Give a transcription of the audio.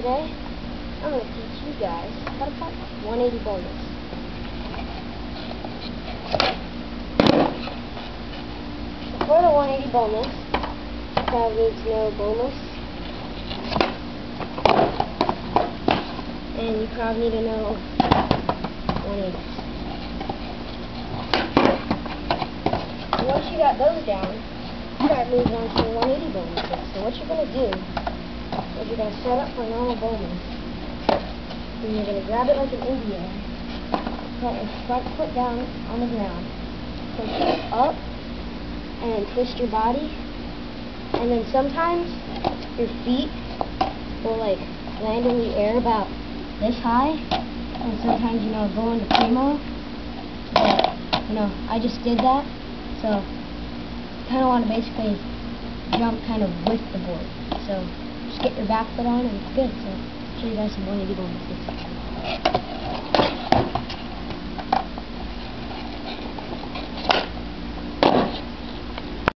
today I'm going to teach you guys how to putt 180 bonus. For the 180 bonus, you probably need to know bonus, and you probably need to know 180s. Once you got those down, you start moving on to the 180 bonuses. So what you're going to do is you're going to set up for normal bonus, and you're going to grab it like an Indian, put your front foot down on the ground, push it up, and twist your body, and then sometimes your feet will like land in the air about this high, and sometimes, you know, go into primo, but, you know, I just did that, so you kind of want to basically jump kind of with the board, so just get your back foot on and it's good. So I'll show you guys some 180 bonuses.